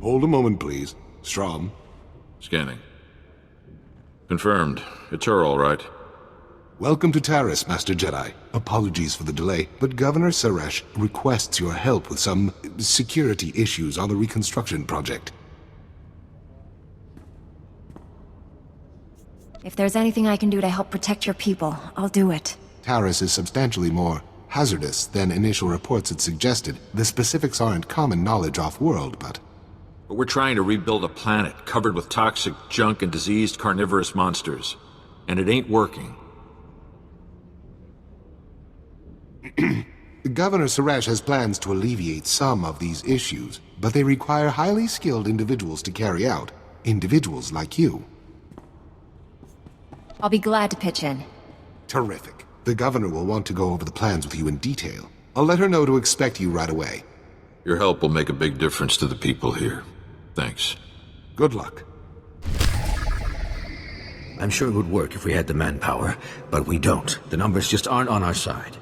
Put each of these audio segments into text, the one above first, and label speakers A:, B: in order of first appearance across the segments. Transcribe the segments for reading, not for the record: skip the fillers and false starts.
A: Hold a moment, please. Strom.
B: Scanning. Confirmed. It's her, all right.
A: Welcome to Taris, Master Jedi. Apologies for the delay, but Governor Suresh requests your help with some security issues on the reconstruction project.
C: If there's anything I can do to help protect your people, I'll do it.
A: Taris is substantially more hazardous than initial reports had suggested. The specifics aren't common knowledge off-world, but
B: we're trying to rebuild a planet covered with toxic junk and diseased carnivorous monsters. And it ain't working.
A: Governor Suresh has plans to alleviate some of these issues, but they require highly skilled individuals to carry out. Individuals like you.
C: I'll be glad to pitch in.
A: Terrific. The governor will want to go over the plans with you in detail. I'll let her know to expect you right away.
B: Your help will make a big difference to the people here. Thanks.
A: Good luck.
D: I'm sure it would work if we had the manpower, but we don't. The numbers just aren't on our side.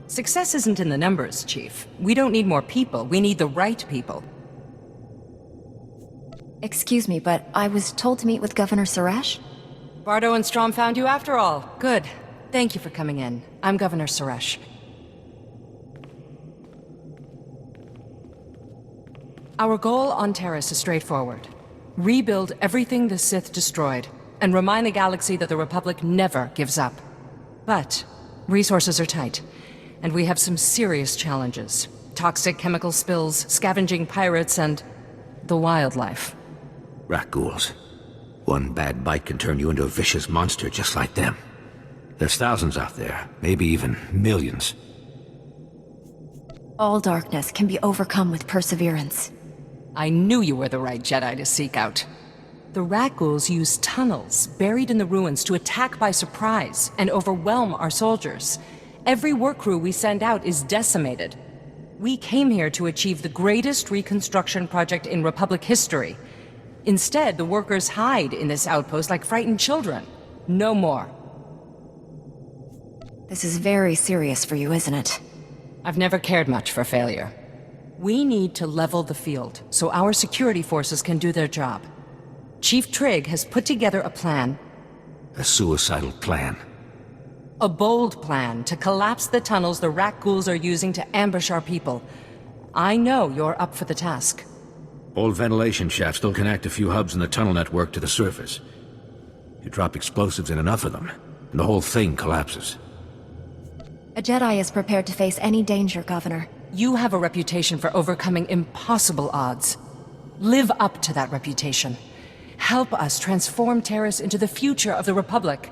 E: Success isn't in the numbers, Chief. We don't need more people, we need the right people.
C: Excuse me, but I was told to meet with Governor Suresh?
E: Bardo and Strom found you after all. Good. Thank you for coming in. I'm Governor Suresh. Our goal on Taris is straightforward. Rebuild everything the Sith destroyed, and remind the galaxy that the Republic never gives up. But resources are tight, and we have some serious challenges. Toxic chemical spills, scavenging pirates, and the wildlife.
D: Rat ghouls. One bad bite can turn you into a vicious monster just like them. There's thousands out there, maybe even millions.
C: All darkness can be overcome with perseverance.
E: I knew you were the right Jedi to seek out. The rat ghouls use tunnels buried in the ruins to attack by surprise and overwhelm our soldiers. Every work crew we send out is decimated. We came here to achieve the greatest reconstruction project in Republic history. Instead, the workers hide in this outpost like frightened children. No more.
C: This is very serious for you, isn't it?
E: I've never cared much for failure. We need to level the field, so our security forces can do their job. Chief Trigg has put together a plan.
D: A suicidal plan.
E: A bold plan to collapse the tunnels the rat ghouls are using to ambush our people. I know you're up for the task.
D: Old ventilation shafts still connect a few hubs in the tunnel network to the surface. You drop explosives in enough of them, and the whole thing collapses.
C: A Jedi is prepared to face any danger, Governor.
E: You have a reputation for overcoming impossible odds. Live up to that reputation. Help us transform Taris into the future of the Republic.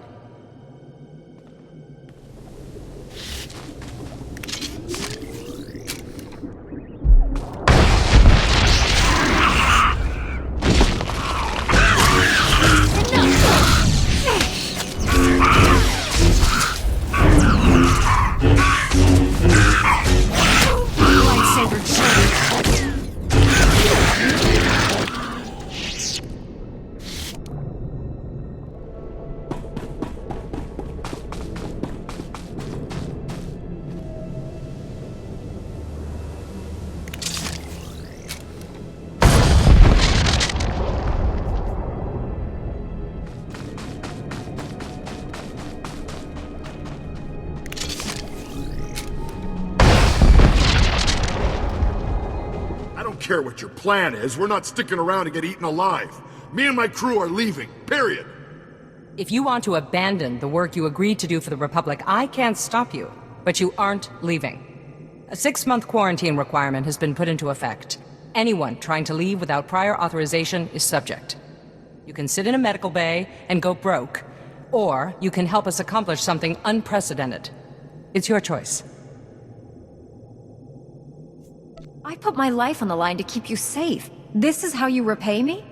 F: Care what your plan is, we're not sticking around to get eaten alive. Me and my crew are leaving, period.
E: If you want to abandon the work you agreed to do for the Republic, I can't stop you, but you aren't leaving. A 6-month quarantine requirement has been put into effect. Anyone trying to leave without prior authorization is subject. You can sit in a medical bay and go broke, or you can help us accomplish something unprecedented. It's your choice.
C: I put my life on the line to keep you safe. This is how you repay me?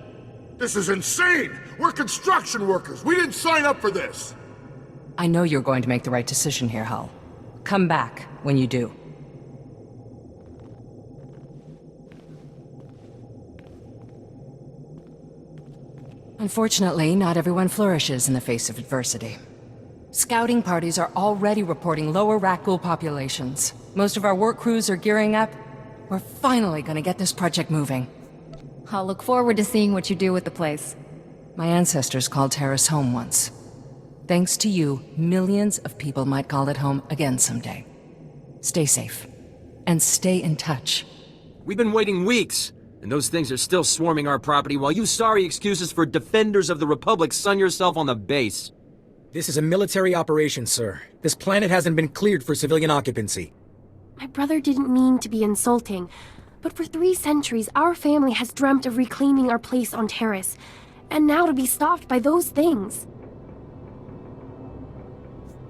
F: This is insane! We're construction workers! We didn't sign up for this!
E: I know you're going to make the right decision here, Hull. Come back when you do. Unfortunately, not everyone flourishes in the face of adversity. Scouting parties are already reporting lower rat ghoul populations. Most of our work crews are gearing up. We're finally gonna get this project moving.
C: I'll look forward to seeing what you do with the place.
E: My ancestors called Taris home once. Thanks to you, millions of people might call it home again someday. Stay safe. And stay in touch.
G: We've been waiting weeks, and those things are still swarming our property while you sorry excuses for defenders of the Republic sun yourself on the base.
H: This is a military operation, sir. This planet hasn't been cleared for civilian occupancy.
I: My brother didn't mean to be insulting, but for 3 centuries, our family has dreamt of reclaiming our place on Taris, and now to be stopped by those things.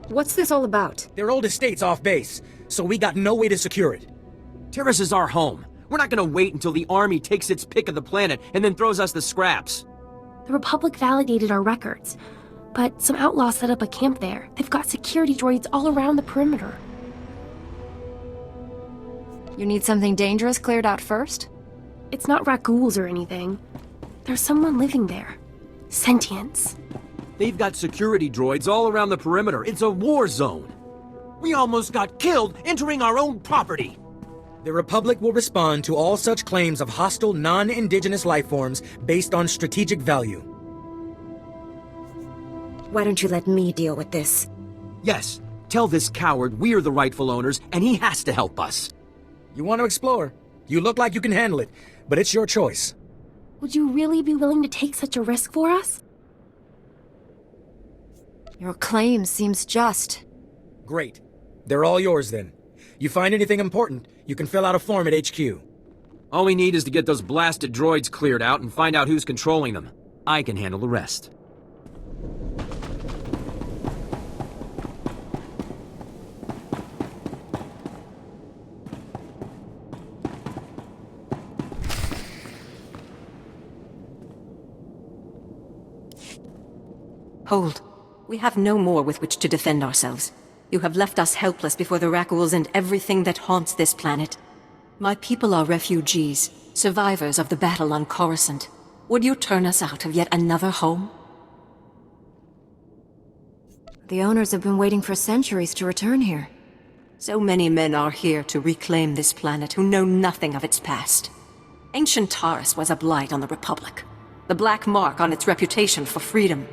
C: What's this all about?
H: Their old estate's off base, so we got no way to secure it.
G: Taris is our home. We're not gonna wait until the army takes its pick of the planet and then throws us the scraps.
I: The Republic validated our records, but some outlaws set up a camp there. They've got security droids all around the perimeter.
C: You need something dangerous cleared out first?
I: It's not raccoons or anything. There's someone living there. Sentience.
G: They've got security droids all around the perimeter. It's a war zone. We almost got killed entering our own property.
H: The Republic will respond to all such claims of hostile, non-indigenous life forms based on strategic value.
J: Why don't you let me deal with this?
G: Yes, tell this coward we're the rightful owners and he has to help us.
H: You want to explore? You look like you can handle it, but it's your choice.
I: Would you really be willing to take such a risk for us?
C: Your claim seems just.
H: Great. They're all yours then. You find anything important, you can fill out a form at HQ.
G: All we need is to get those blasted droids cleared out and find out who's controlling them. I can handle the rest.
J: Hold. We have no more with which to defend ourselves. You have left us helpless before the Rackhools and everything that haunts this planet. My people are refugees, survivors of the battle on Coruscant. Would you turn us out of yet another home?
C: The owners have been waiting for centuries to return here.
J: So many men are here to reclaim this planet who know nothing of its past. Ancient Taris was a blight on the Republic, the black mark on its reputation for freedom.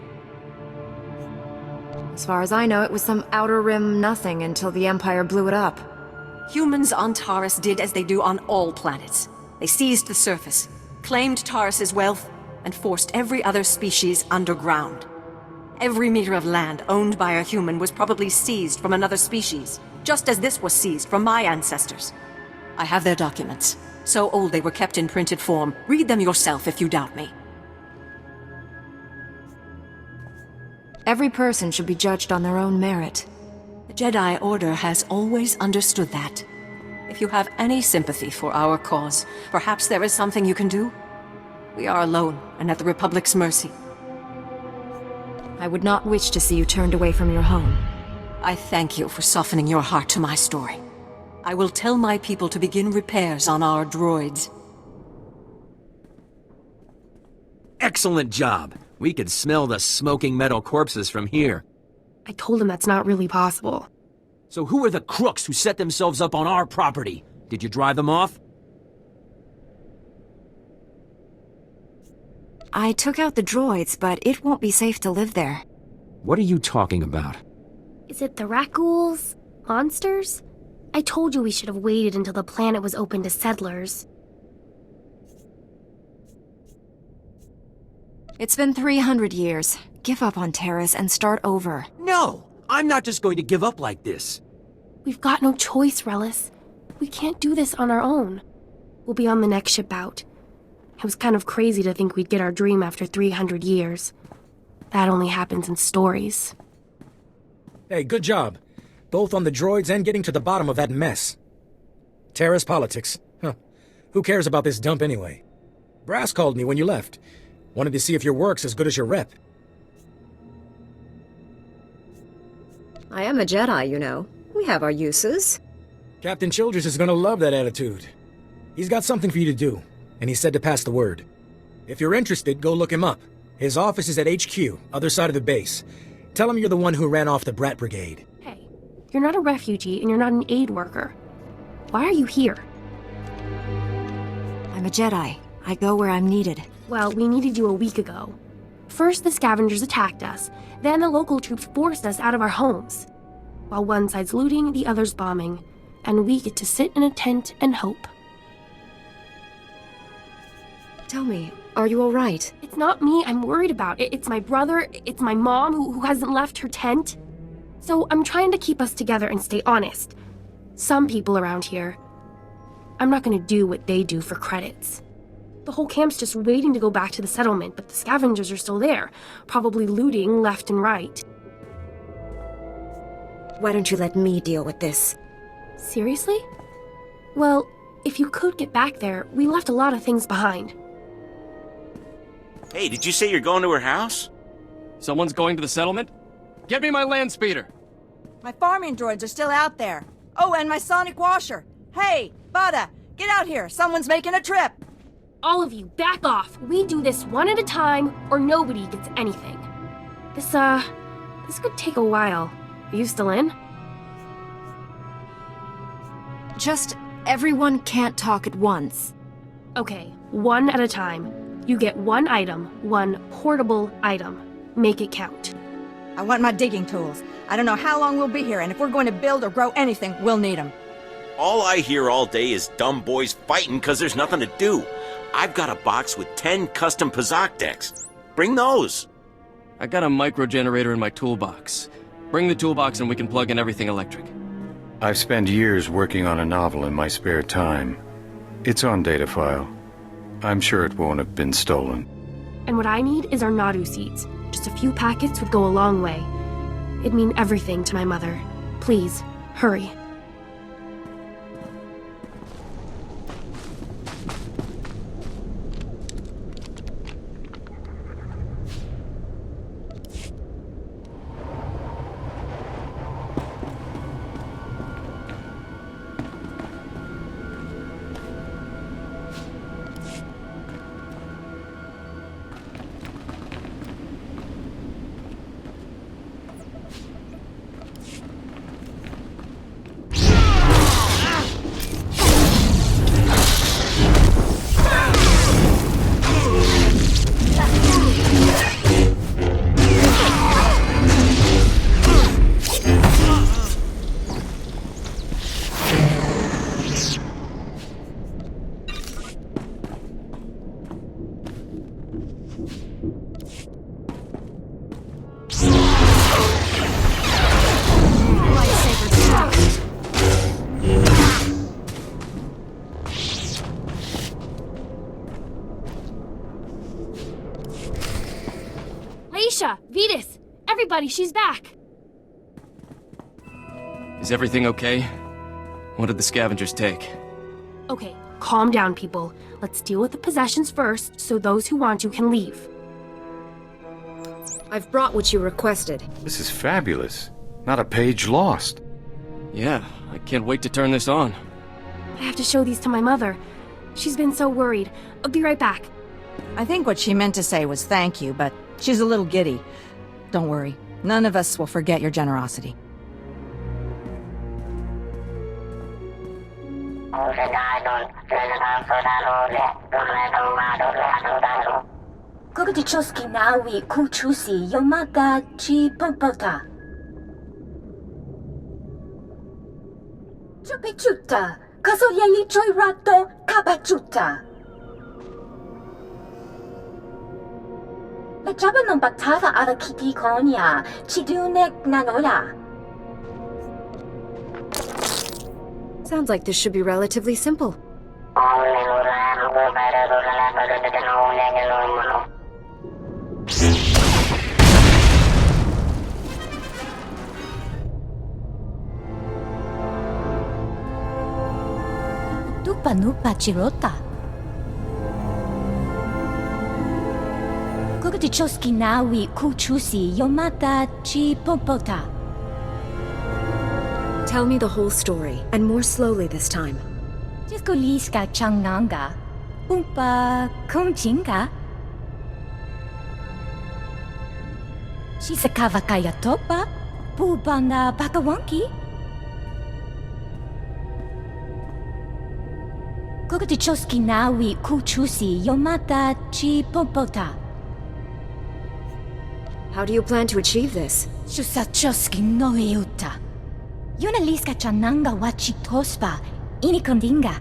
C: As far as I know, it was some Outer Rim nothing until the Empire blew it up.
J: Humans on Taris did as they do on all planets. They seized the surface, claimed Taris's wealth, and forced every other species underground. Every meter of land owned by a human was probably seized from another species, just as this was seized from my ancestors. I have their documents. So old they were kept in printed form. Read them yourself if you doubt me.
C: Every person should be judged on their own merit.
J: The Jedi Order has always understood that. If you have any sympathy for our cause, perhaps there is something you can do? We are alone and at the Republic's mercy.
C: I would not wish to see you turned away from your home.
J: I thank you for softening your heart to my story. I will tell my people to begin repairs on our droids.
G: Excellent job. We could smell the smoking metal corpses from here.
I: I told him that's not really possible.
G: So who are the crooks who set themselves up on our property? Did you drive them off?
C: I took out the droids, but it won't be safe to live there.
G: What are you talking about?
I: Is it the Rackhools? Monsters? I told you we should have waited until the planet was open to settlers.
C: It's been 300 years. Give up on Taris and start over.
G: No! I'm not just going to give up like this.
I: We've got no choice, Relis. We can't do this on our own. We'll be on the next ship out. It was kind of crazy to think we'd get our dream after 300 years. That only happens in stories.
H: Hey, good job. Both on the droids and getting to the bottom of that mess. Taris politics. Huh. Who cares about this dump anyway? Brass called me when you left. Wanted to see if your work's as good as your rep.
J: I am a Jedi, you know. We have our uses.
H: Captain Childress is gonna love that attitude. He's got something for you to do, and he said to pass the word. If you're interested, go look him up. His office is at HQ, other side of the base. Tell him you're the one who ran off the Brat Brigade.
I: Hey, you're not a refugee and you're not an aid worker. Why are you here?
C: I'm a Jedi.
J: I go where I'm needed.
I: Well, we needed you a week ago. First, the scavengers attacked us. Then the local troops forced us out of our homes. While one side's looting, the other's bombing. And we get to sit in a tent and hope.
C: Tell me, are you all right?
I: It's not me I'm worried about. It's my brother, it's my mom who hasn't left her tent. So I'm trying to keep us together and stay honest. Some people around here, I'm not gonna do what they do for credits. The whole camp's just waiting to go back to the settlement, but the scavengers are still there, probably looting left and right.
J: Why don't you let me deal with this?
I: Seriously? Well, if you could get back there, we left a lot of things behind.
K: Hey, did you say you're going to her house?
L: Someone's going to the settlement? Get me my land speeder!
M: My farming droids are still out there. Oh, and my sonic washer. Hey, Bada, get out here. Someone's making a trip.
I: All of you, back off. We do this one at a time, or nobody gets anything. This could take a while. Are you still in?
C: Just everyone can't talk at once.
I: Okay, one at a time. You get one item, one portable item. Make it count.
M: I want my digging tools. I don't know how long we'll be here, and if we're going to build or grow anything, we'll need them.
K: All I hear all day is dumb boys fighting because there's nothing to do. I've got a box with 10 custom Pazak decks. Bring those.
L: I got a micro generator in my toolbox. Bring the toolbox and we can plug in everything electric.
N: I've spent years working on a novel in my spare time. It's on data file. I'm sure it won't have been stolen.
I: And what I need is our Nadu seeds. Just a few packets would go a long way. It'd mean everything to my mother. Please, hurry. Vetus! Everybody, she's back!
L: Is everything okay? What did the scavengers take?
I: Okay, calm down, people. Let's deal with the possessions first, so those who want to can leave.
C: I've brought what you requested.
N: This is fabulous. Not a page lost.
L: Yeah, I can't wait to turn this on.
I: I have to show these to my mother. She's been so worried. I'll be right back.
M: I think what she meant to say was thank you, but she's a little giddy. Don't worry. None of us will forget your generosity.
O: Kugdichoski nawi kuchusi yomaka chi pompota. Chupichuta, kasoyeli choi rato kabachuta. Lechaba non batava ala kiti konya, chidunek nanola.
C: Sounds like this should be relatively simple.
O: Tupa nupa chirota. Kugdichoski nawi kuchusi yomata chi pompota.
C: Tell me the whole story, and more slowly this time.
O: Jiskoliska changnanga. Pumpa kumchinga. Shisakawa kaya topa. Pubana bakawanki. Kogatichoski nawi kuchusi yomata chi popota.
C: How do you plan to achieve this?
O: Shusachoski no yuta. Yunaliska chananga wachi tospa inikondinga.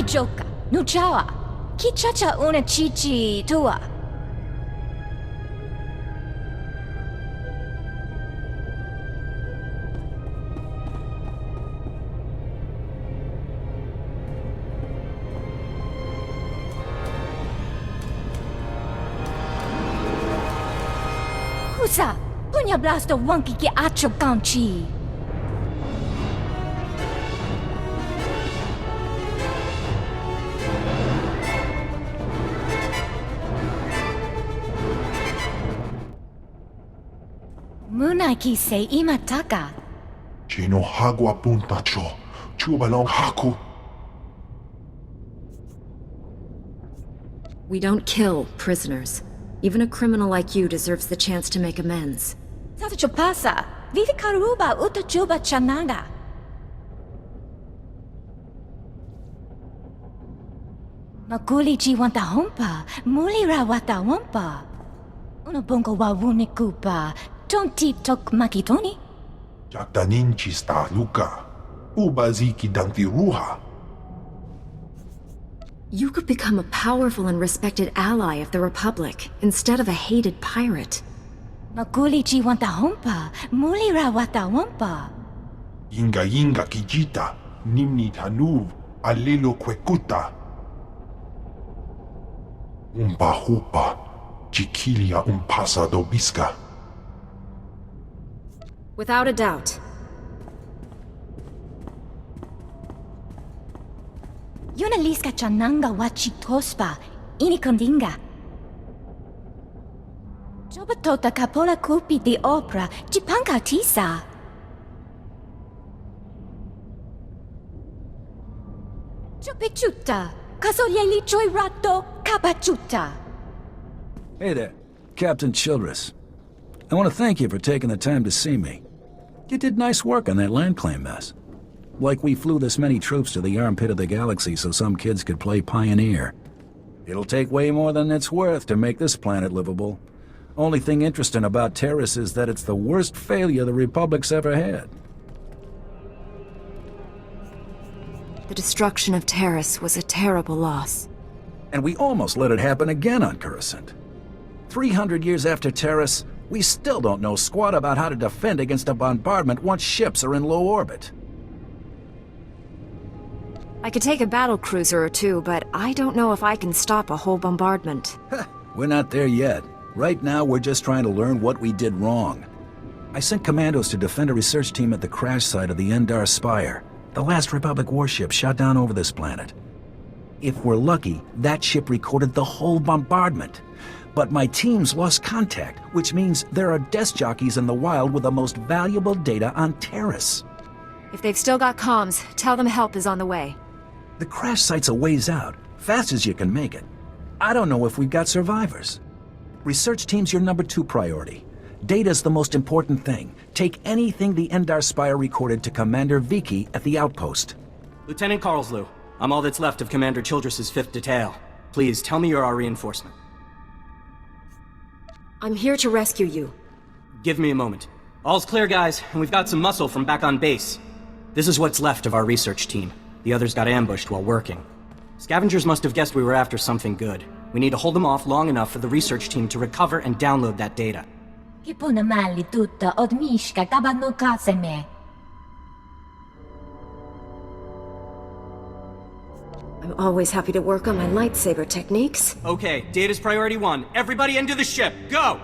O: Joka, nuchawa, kichacha una chichi tua. Kusa, punya blasto wonki ki acho kanchi. Munaki se imataka.
P: Chino hagwa puntacho. Chubalong haku.
C: We don't kill prisoners. Even a criminal like you deserves the chance to make amends.
O: Sasa pasa, vivi karuba utachuba chananga. Makuli chi wanta hompa, muli ra wata wampa. Uno bongo wa wunikupa. Tonti tok makitoni?
P: Jaktanin chista luka. Ubaziki dangti ruha.
C: You could become a powerful and respected ally of the Republic, instead of a hated pirate.
O: Makuli chi wanta hompa, muli ra wata wampa.
P: Inga kijita, nimni tanuv, alelo kwekuta. Umpa hupa, chikilia umpasa dobiska.
C: Without a doubt.
O: Yunaliska chananga wachi tospa inikondinga. Jobatota capola cupi di opera chipanka tisa. Chopichuta, casoglieli choi rato capachuta.
Q: Hey there, Captain Childress. I want to thank you for taking the time to see me. You did nice work on that land claim mess. Like we flew this many troops to the armpit of the galaxy so some kids could play pioneer. It'll take way more than it's worth to make this planet livable. Only thing interesting about Taris is that it's the worst failure the Republic's ever had.
C: The destruction of Taris was a terrible loss.
Q: And we almost let it happen again on Coruscant. 300 years after Taris, we still don't know squat about how to defend against a bombardment once ships are in low orbit.
C: I could take a battle cruiser or two, but I don't know if I can stop a whole bombardment.
Q: We're not there yet. Right now, we're just trying to learn what we did wrong. I sent commandos to defend a research team at the crash site of the Endar Spire, the last Republic warship shot down over this planet. If we're lucky, that ship recorded the whole bombardment. But my team's lost contact, which means there are desk jockeys in the wild with the most valuable data on Taris.
C: If they've still got comms, tell them help is on the way.
Q: The crash site's a ways out, fast as you can make it. I don't know if we've got survivors. Research team's your number 2 priority. Data's the most important thing. Take anything the Endar Spire recorded to Commander Viki at the outpost.
L: Lieutenant Carlslew, I'm all that's left of Commander Childress's 5th detail. Please, tell me you're our reinforcement.
C: I'm here to rescue you.
L: Give me a moment. All's clear, guys, and we've got some muscle from back on base. This is what's left of our research team. The others got ambushed while working. Scavengers must have guessed we were after something good. We need to hold them off long enough for the research team to recover and download that data.
C: I'm always happy to work on my lightsaber techniques.
L: Okay, data's priority 1. Everybody into the ship, go!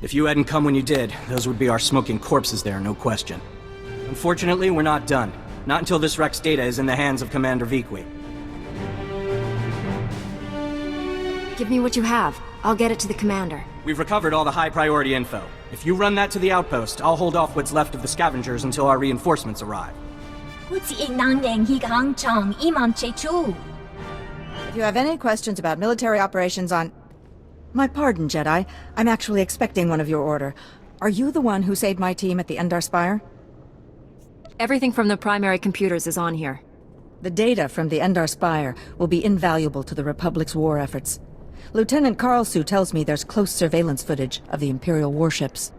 L: If you hadn't come when you did, those would be our smoking corpses there, no question. Unfortunately, we're not done. Not until this Rex data is in the hands of Commander Vikwi.
C: Give me what you have. I'll get it to the commander.
L: We've recovered all the high-priority info. If you run that to the outpost, I'll hold off what's left of the scavengers until our reinforcements arrive.
O: If
M: you have any questions about military operations on... My pardon, Jedi. I'm actually expecting one of your order. Are you the one who saved my team at the Endar Spire?
C: Everything from the primary computers is on here.
M: The data from the Endar Spire will be invaluable to the Republic's war efforts. Lieutenant Karlsu tells me there's close surveillance footage of the Imperial warships.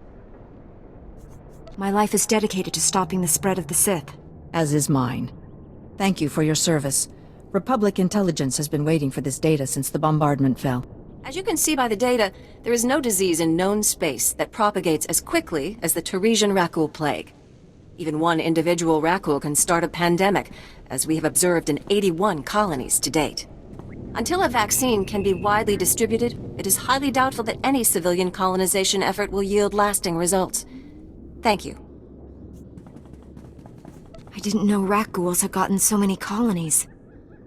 C: My life is dedicated to stopping the spread of the Sith.
M: As is mine. Thank you for your service. Republic intelligence has been waiting for this data since the bombardment fell.
J: As you can see by the data, there is no disease in known space that propagates as quickly as the Tarisian Rakul plague. Even one individual Rakul can start a pandemic, as we have observed in 81 colonies to date. Until a vaccine can be widely distributed, it is highly doubtful that any civilian colonization effort will yield lasting results. Thank you.
C: I didn't know Rakghouls had gotten so many colonies.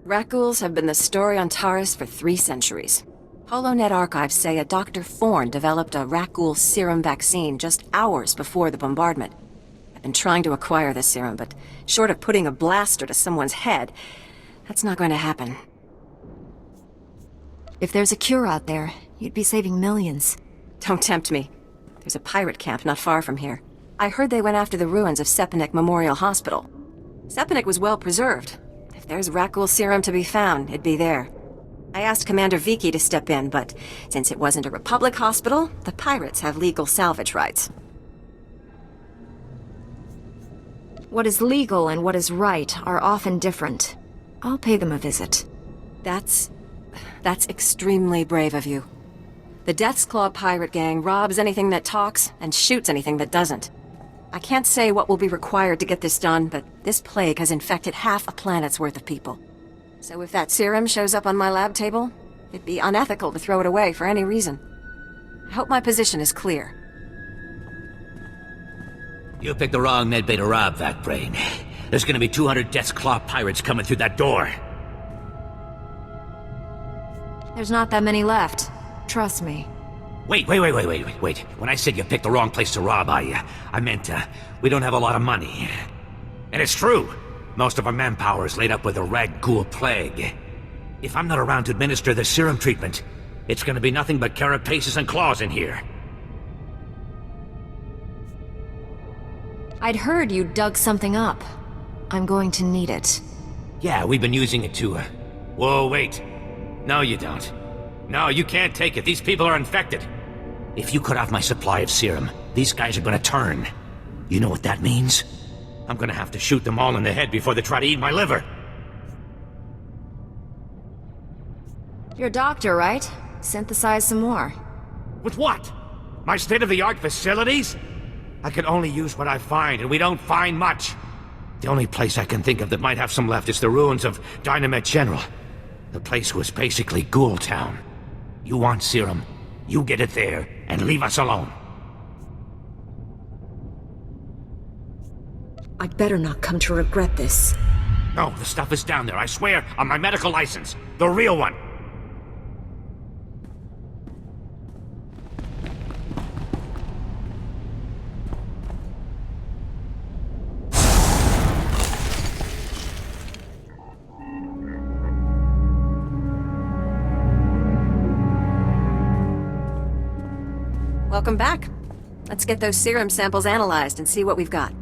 J: Rakghouls have been the story on Taris for 3 centuries. HoloNet archives say a Dr. Forn developed a Rakghoul serum vaccine just hours before the bombardment. I've been trying to acquire this serum, but short of putting a blaster to someone's head, that's not going to happen.
C: If there's a cure out there, you'd be saving millions.
J: Don't tempt me. There's a pirate camp not far from here. I heard they went after the ruins of Sepanik Memorial Hospital. Sepanik was well preserved. If there's Rakghoul serum to be found, it'd be there. I asked Commander Vikwi to step in, but since it wasn't a Republic hospital, the pirates have legal salvage rights.
C: What is legal and what is right are often different. I'll pay them a visit.
J: That's extremely brave of you. The Death's Claw pirate gang robs anything that talks and shoots anything that doesn't. I can't say what will be required to get this done, but this plague has infected half a planet's worth of people. So if that serum shows up on my lab table, it'd be unethical to throw it away for any reason. I hope my position is clear.
D: You picked the wrong medbay to rob, Vakbrain. There's gonna be 200 Death's Claw pirates coming through that door.
C: There's not that many left. Trust me.
D: Wait. When I said you picked the wrong place to rob, I meant, we don't have a lot of money. And it's true. Most of our manpower is laid up with the Rakghoul plague. If I'm not around to administer the serum treatment, it's gonna be nothing but carapaces and claws in here.
C: I'd heard you dug something up. I'm going to need it.
D: Yeah, we've been using it to, Whoa, wait. No, you don't. No, you can't take it. These people are infected. If you cut off my supply of serum, these guys are gonna turn. You know what that means? I'm gonna have to shoot them all in the head before they try to eat my liver.
C: You're a doctor, right? Synthesize some more.
D: With what? My state-of-the-art facilities? I can only use what I find, and we don't find much. The only place I can think of that might have some left is the ruins of Dynamet General. The place was basically Ghoul Town. You want serum, you get it there, and leave us alone.
C: I'd better not come to regret this.
D: No, the stuff is down there, I swear, on my medical license. The real one.
J: Welcome back. Let's get those serum samples analyzed and see what we've got.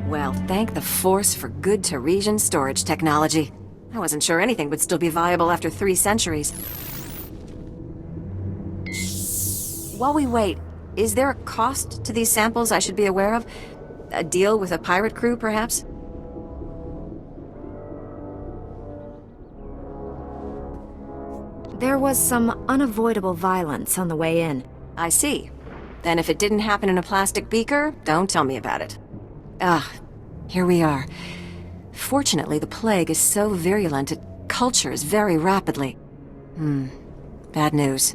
J: Well, thank the Force for good Tarisian storage technology. I wasn't sure anything would still be viable after 3 centuries. While we wait, is there a cost to these samples I should be aware of? A deal with a pirate crew, perhaps?
C: There was some unavoidable violence on the way in.
J: I see. Then if it didn't happen in a plastic beaker, don't tell me about it. Here we are. Fortunately, the plague is so virulent it cultures very rapidly. Bad news.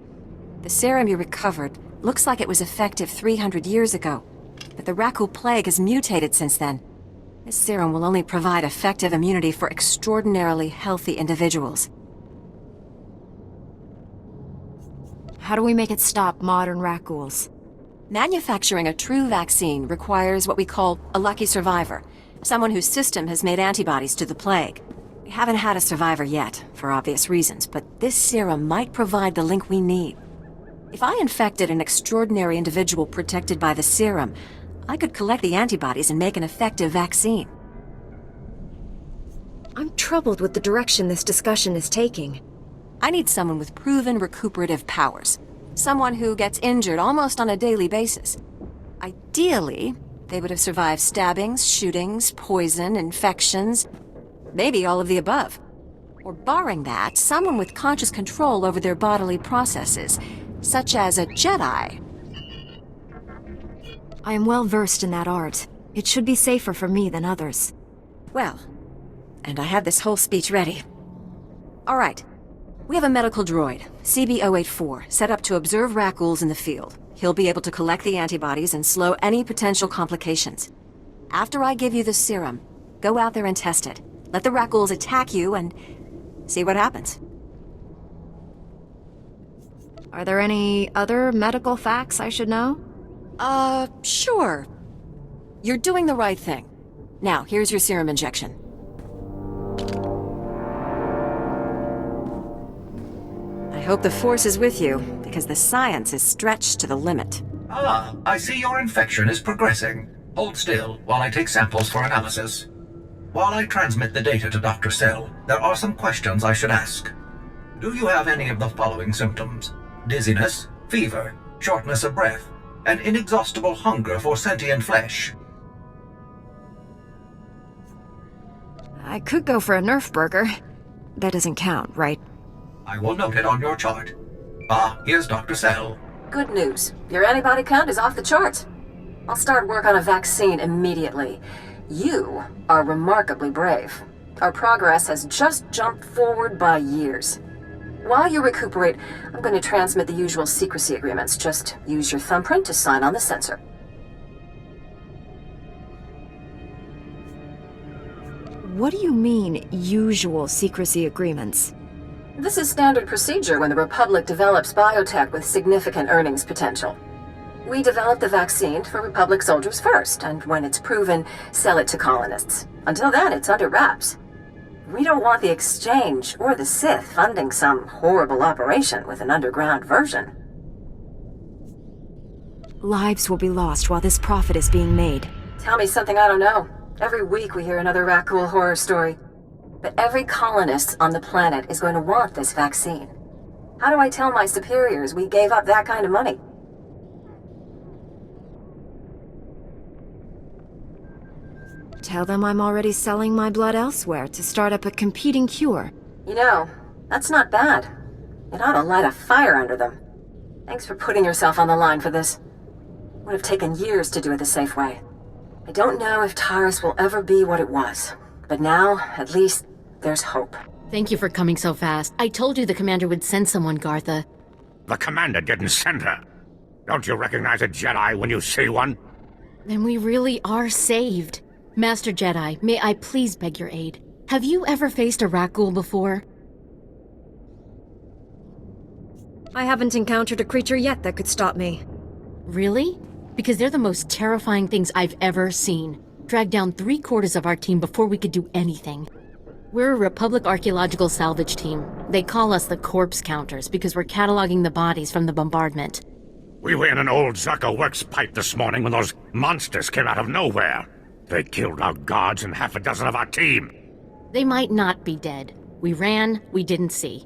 J: The serum you recovered looks like it was effective 300 years ago, but the Rakul plague has mutated since then. This serum will only provide effective immunity for extraordinarily healthy individuals.
C: How do we make it stop modern Rakuls?
J: Manufacturing a true vaccine requires what we call a lucky survivor, someone whose system has made antibodies to the plague. We haven't had a survivor yet, for obvious reasons, but this serum might provide the link we need. If I infected an extraordinary individual protected by the serum, I could collect the antibodies and make an effective vaccine.
C: I'm troubled with the direction this discussion is taking.
J: I need someone with proven recuperative powers. Someone who gets injured almost on a daily basis. Ideally, they would have survived stabbings, shootings, poison, infections, maybe all of the above. Or barring that, someone with conscious control over their bodily processes, such as a Jedi.
C: I am well versed in that art. It should be safer for me than others.
J: Well, and I had this whole speech ready. All right. We have a medical droid, CB-084, set up to observe Rakuls in the field. He'll be able to collect the antibodies and slow any potential complications. After I give you the serum, go out there and test it. Let the Rakuls attack you and see what happens.
C: Are there any other medical facts I should know?
J: Sure. You're doing the right thing. Now, here's your serum injection. I hope the Force is with you, because the science is stretched to the limit.
R: Ah, I see your infection is progressing. Hold still while I take samples for analysis. While I transmit the data to Dr. Cell, there are some questions I should ask. Do you have any of the following symptoms? Dizziness, fever, shortness of breath, and inexhaustible hunger for sentient flesh?
C: I could go for a Nerf burger. That doesn't count, right?
R: I will note it on your chart. Ah, here's Dr. Cell.
J: Good news. Your antibody count is off the charts. I'll start work on a vaccine immediately. You are remarkably brave. Our progress has just jumped forward by years. While you recuperate, I'm going to transmit the usual secrecy agreements. Just use your thumbprint to sign on the sensor.
C: What do you mean, usual secrecy agreements?
J: This is standard procedure when the Republic develops biotech with significant earnings potential. We develop the vaccine for Republic soldiers first, and when it's proven, sell it to colonists. Until then, it's under wraps. We don't want the Exchange or the Sith funding some horrible operation with an underground version.
C: Lives will be lost while this profit is being made.
J: Tell me something I don't know. Every week we hear another Rakul horror story. But every colonist on the planet is going to want this vaccine. How do I tell my superiors we gave up that kind of money?
C: Tell them I'm already selling my blood elsewhere to start up a competing cure.
J: You know, that's not bad. It ought to light a fire under them. Thanks for putting yourself on the line for this. Would have taken years to do it the safe way. I don't know if Taris will ever be what it was. But now, at least, there's hope.
S: Thank you for coming so fast. I told you the commander would send someone, Gartha.
D: The commander didn't send her. Don't you recognize a Jedi when you see one?
S: Then we really are saved. Master Jedi, may I please beg your aid? Have you ever faced a Rakul before?
C: I haven't encountered a creature yet that could stop me.
S: Really? Because they're the most terrifying things I've ever seen. Dragged down 3/4 of our team before we could do anything. We're a Republic archaeological salvage team. They call us the corpse counters because we're cataloging the bodies from the bombardment.
D: We were in an old Zerka works pipe this morning when those monsters came out of nowhere. They killed our guards and half a dozen of our team.
S: They might not be dead. We ran, we didn't see.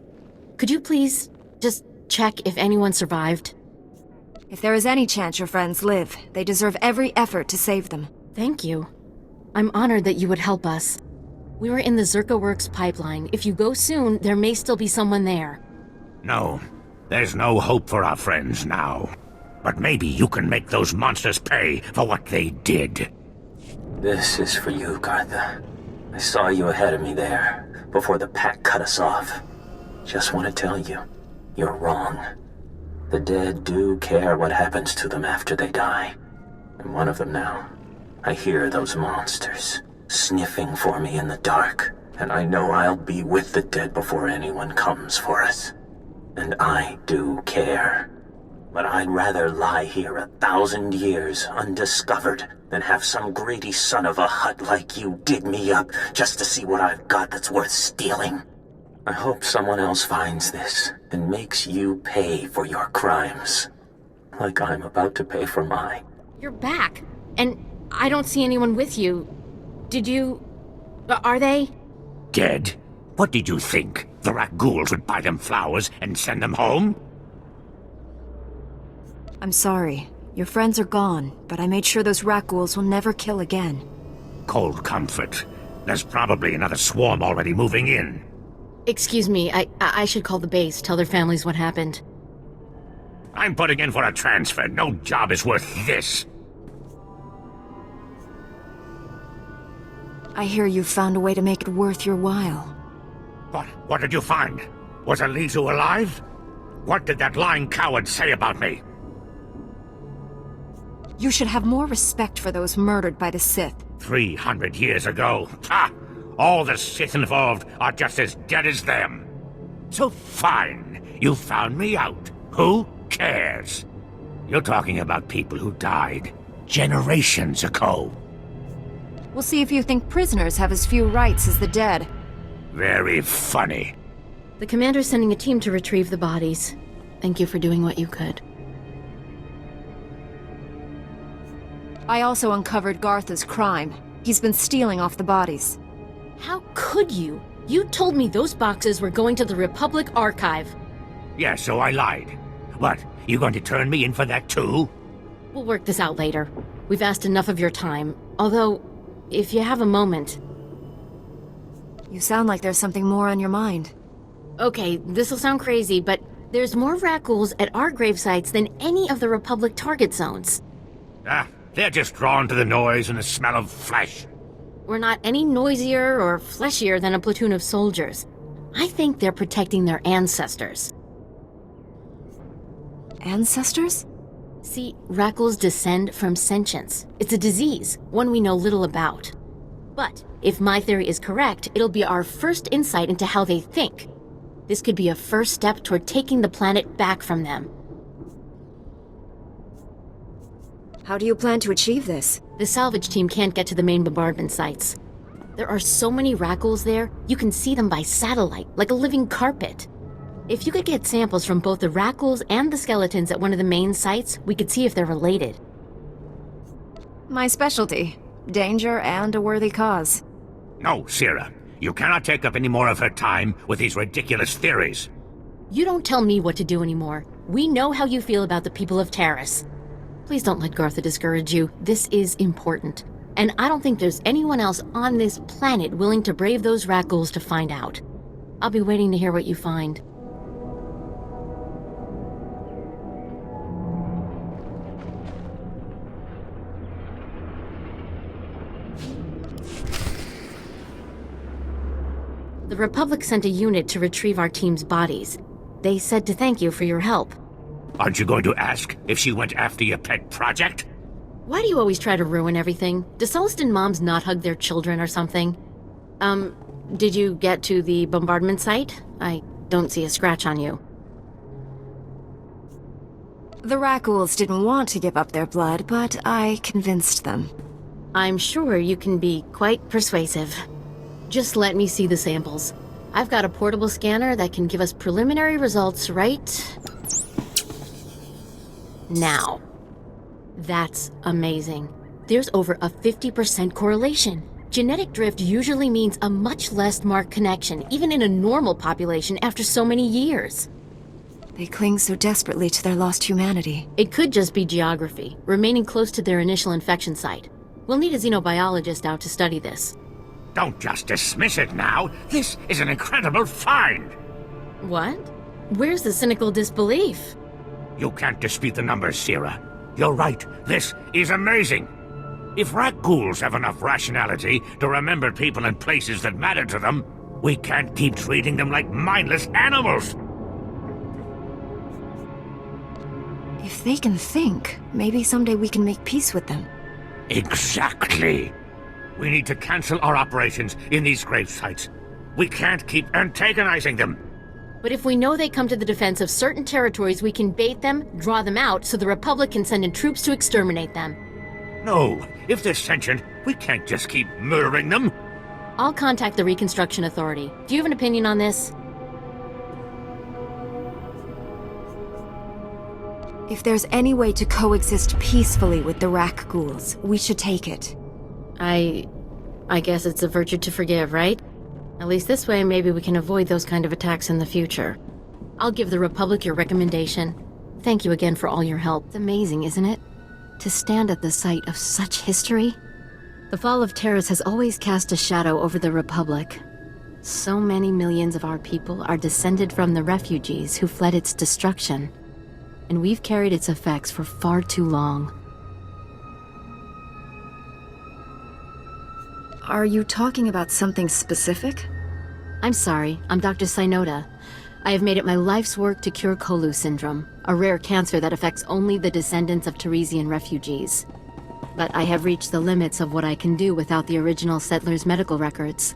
S: Could you please just check if anyone survived?
C: If there is any chance your friends live, they deserve every effort to save them.
S: Thank you. I'm honored that you would help us. We were in the Zerka Works pipeline. If you go soon, there may still be someone there.
D: No, there's no hope for our friends now. But maybe you can make those monsters pay for what they did.
T: This is for you, Gartha. I saw you ahead of me there, before the pack cut us off. Just want to tell you, you're wrong. The dead do care what happens to them after they die. I'm one of them now. I hear those monsters sniffing for me in the dark, and I know I'll be with the dead before anyone comes for us. And I do care. But I'd rather lie here 1,000 years undiscovered than have some greedy son of a hut like you dig me up just to see what I've got that's worth stealing. I hope someone else finds this and makes you pay for your crimes. Like I'm about to pay for mine.
S: You're back, and I don't see anyone with you. Did you... are they?
D: Dead? What did you think? The rat ghouls would buy them flowers and send them home?
C: I'm sorry. Your friends are gone, but I made sure those rat ghouls will never kill again.
D: Cold comfort. There's probably another swarm already moving in.
S: Excuse me, I should call the base, tell their families what happened.
D: I'm putting in for a transfer. No job is worth this.
C: I hear you found a way to make it worth your while.
D: What did you find? Was Elizu alive? What did that lying coward say about me?
C: You should have more respect for those murdered by the Sith.
D: 300 years ago. Ha! All the Sith involved are just as dead as them. So fine, you found me out. Who cares? You're talking about people who died generations ago.
C: We'll see if you think prisoners have as few rights as the dead.
D: Very funny.
S: The commander's sending a team to retrieve the bodies. Thank you for doing what you could.
C: I also uncovered Gartha's crime. He's been stealing off the bodies.
S: How could you? You told me those boxes were going to the Republic Archive.
D: Yeah, so I lied. What, you going to turn me in for that too?
S: We'll work this out later. We've asked enough of your time. Although, if you have a moment...
C: You sound like there's something more on your mind.
S: Okay, this'll sound crazy, but there's more rat ghouls at our gravesites than any of the Republic target zones.
D: Ah, they're just drawn to the noise and the smell of flesh.
S: We're not any noisier or fleshier than a platoon of soldiers. I think they're protecting their ancestors.
C: Ancestors?
S: See, rat ghouls descend from sentience. It's a disease, one we know little about. But if my theory is correct, it'll be our first insight into how they think. This could be a first step toward taking the planet back from them.
C: How do you plan to achieve this?
S: The salvage team can't get to the main bombardment sites. There are so many rat ghouls there, you can see them by satellite, like a living carpet. If you could get samples from both the rat ghouls and the skeletons at one of the main sites, we could see if they're related.
C: My specialty. Danger and a worthy cause.
D: No, Sierra. You cannot take up any more of her time with these ridiculous theories.
S: You don't tell me what to do anymore. We know how you feel about the people of Taris. Please don't let Gartha discourage you. This is important. And I don't think there's anyone else on this planet willing to brave those rat ghouls to find out. I'll be waiting to hear what you find. The Republic sent a unit to retrieve our team's bodies. They said to thank you for your help.
D: Aren't you going to ask if she went after your pet project?
S: Why do you always try to ruin everything? Do Celestin moms not hug their children or something? Did you get to the bombardment site? I don't see a scratch on you.
C: The rat ghouls didn't want to give up their blood, but I convinced them.
S: I'm sure you can be quite persuasive. Just let me see the samples. I've got a portable scanner that can give us preliminary results right now. That's amazing. There's over a 50% correlation. Genetic drift usually means a much less marked connection, even in a normal population after so many years.
C: They cling so desperately to their lost humanity.
S: It could just be geography, remaining close to their initial infection site. We'll need a xenobiologist out to study this.
D: Don't just dismiss it now. This is an incredible find.
S: What? Where's the cynical disbelief?
D: You can't dispute the numbers, Sierra. You're right. This is amazing. If rat ghouls have enough rationality to remember people and places that matter to them, We can't keep treating them like mindless animals!
C: If they can think, maybe someday we can make peace with them.
D: Exactly! We need to cancel our operations in these grave sites. We can't keep antagonizing them!
S: But if we know they come to the defense of certain territories, we can bait them, draw them out, so the Republic can send in troops to exterminate them.
D: No! If they're sentient, we can't just keep murdering them!
S: I'll contact the Reconstruction Authority. Do you have an opinion on this?
C: If there's any way to coexist peacefully with the Rak ghouls, we should take it.
S: I guess it's a virtue to forgive, right? At least this way, maybe we can avoid those kind of attacks in the future. I'll give the Republic your recommendation. Thank you again for all your help. It's amazing, isn't it? To stand at the site of such history? The fall of Taris has always cast a shadow over the Republic. So many millions of our people are descended from the refugees who fled its destruction. And we've carried its effects for far too long.
C: Are you talking about something specific?
S: I'm sorry, I'm Dr. Synoda. I have made it my life's work to cure Kolu syndrome, a rare cancer that affects only the descendants of Tarisian refugees. But I have reached the limits of what I can do without the original settlers' medical records.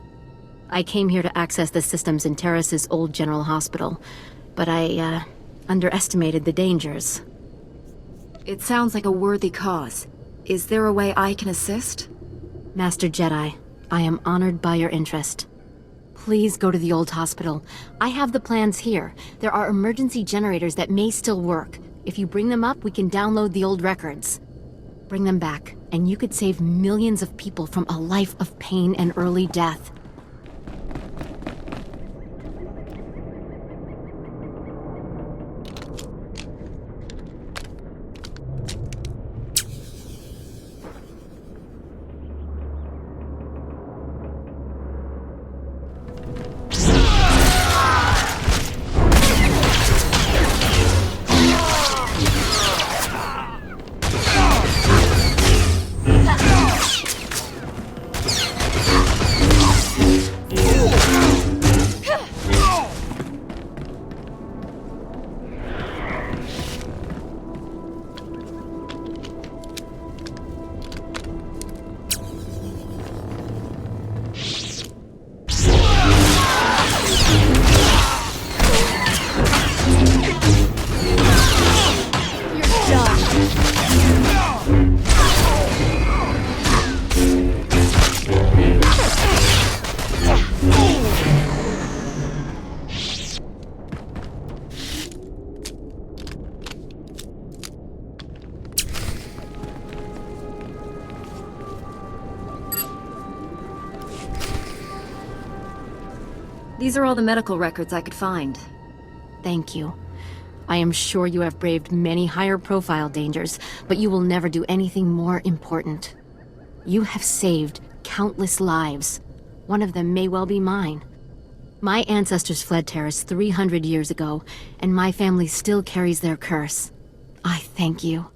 S: I came here to access the systems in Taris's old general hospital, but I, underestimated the dangers.
C: It sounds like a worthy cause. Is there a way I can assist?
S: Master Jedi, I am honored by your interest. Please go to the old hospital. I have the plans here. There are emergency generators that may still work. If you bring them up, we can download the old records. Bring them back, and you could save millions of people from a life of pain and early death.
C: These are all the medical records I could find.
S: Thank you. I am sure you have braved many higher profile dangers, but you will never do anything more important. You have saved countless lives. One of them may well be mine. My ancestors fled Taris 300 years ago, and my family still carries their curse. I thank you.